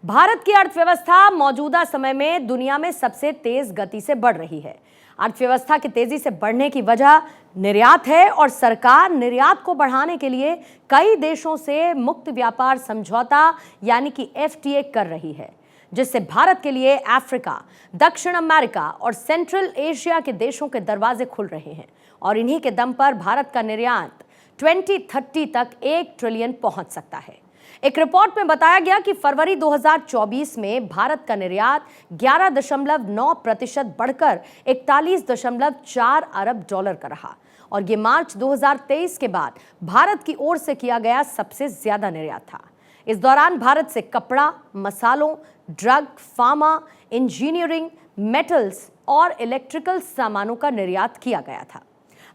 भारत की अर्थव्यवस्था मौजूदा समय में दुनिया में सबसे तेज गति से बढ़ रही है। अर्थव्यवस्था की तेजी से बढ़ने की वजह निर्यात है और सरकार निर्यात को बढ़ाने के लिए कई देशों से मुक्त व्यापार समझौता यानी कि एफटीए कर रही है, जिससे भारत के लिए अफ्रीका, दक्षिण अमेरिका और सेंट्रल एशिया के देशों के दरवाजे खुल रहे हैं और इन्हीं के दम पर भारत का निर्यात 2030 तक 1 ट्रिलियन पहुंच सकता है। एक रिपोर्ट में बताया गया कि फरवरी 2024 में भारत का निर्यात 11.9% बढ़कर 41.4 अरब डॉलर का रहा और ये मार्च 2023 के बाद भारत की ओर से किया गया सबसे ज्यादा निर्यात था। इस दौरान भारत से कपड़ा, मसालों, ड्रग, फार्मा, इंजीनियरिंग, मेटल्स और इलेक्ट्रिकल सामानों का निर्यात किया गया था।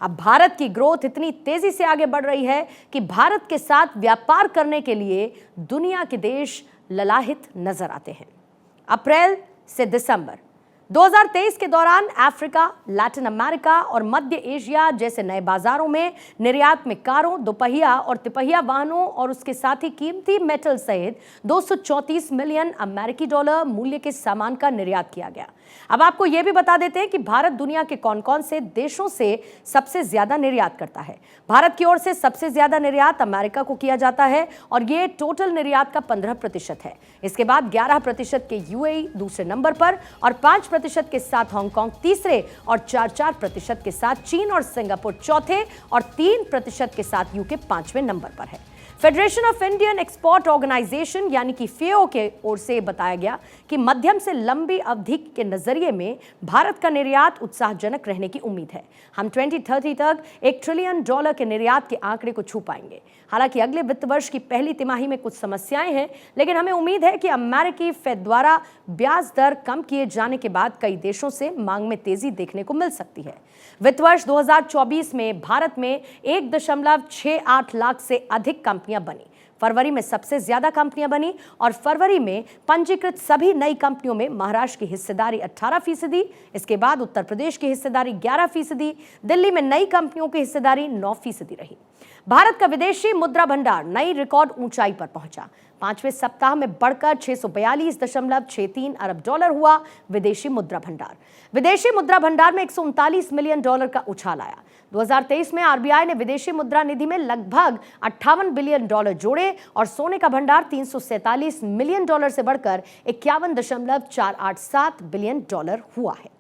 अब भारत की ग्रोथ इतनी तेजी से आगे बढ़ रही है कि भारत के साथ व्यापार करने के लिए दुनिया के देश ललाहित नजर आते हैं। अप्रैल से दिसंबर 2023 के दौरान अफ्रीका, लैटिन अमेरिका और मध्य एशिया जैसे नए बाजारों में निर्यात में कारों, दोपहिया और तिपहिया वाहनों और उसके साथ ही कीमती मेटल सहित 234 मिलियन अमेरिकी डॉलर मूल्य के सामान का निर्यात किया गया। अब आपको यह भी बता देते हैं कि भारत दुनिया के कौन कौन से देशों से सबसे ज्यादा निर्यात करता है। भारत की ओर से सबसे ज्यादा निर्यात अमेरिका को किया जाता है और यह टोटल निर्यात का 15% है। इसके बाद 11% के यूएई दूसरे नंबर पर और 5% के साथ हांगकांग तीसरे और 4% के साथ चीन और सिंगापुर चौथे और 3% के साथ यूके 5वें नंबर पर है। Federation of Indian export organisation यानी कि फेओ के ओर से बताया गया कि मध्यम से लंबी अवधि के नजरिए में भारत का निर्यात उत्साहजनक रहने की उम्मीद है। हम 2030 तक 1 ट्रिलियन डॉलर के निर्यात के आंकड़े को छू पाएंगे। हालांकि अगले वित्त वर्ष की पहली तिमाही में कुछ समस्याएं हैं, लेकिन हमें उम्मीद है कि अमेरिकी फेड द्वारा ब्याज दर कम किए जाने के बाद कई देशों से मांग में तेजी देखने को मिल सकती है। वित्त वर्ष 2024 में भारत में 1.68 लाख से अधिक कंपनियां बनी। फरवरी में सबसे ज्यादा कंपनियां बनी और फरवरी में पंजीकृत सभी नई कंपनियों में महाराष्ट्र की हिस्सेदारी 18%, इसके बाद उत्तर प्रदेश की हिस्सेदारी 11%, दिल्ली में नई कंपनियों की हिस्सेदारी 9% रही। भारत का विदेशी मुद्रा भंडार नई रिकॉर्ड ऊंचाई पर पहुंचा। 5वें सप्ताह में बढ़कर 642.63 अरब डॉलर हुआ विदेशी मुद्रा भंडार। विदेशी मुद्रा भंडार में 139 मिलियन डॉलर का उछाल आया। 2023 में आरबीआई ने विदेशी मुद्रा निधि में लगभग 58 बिलियन डॉलर जोड़े और सोने का भंडार 347 मिलियन डॉलर से बढ़कर 51.487 बिलियन डॉलर हुआ है।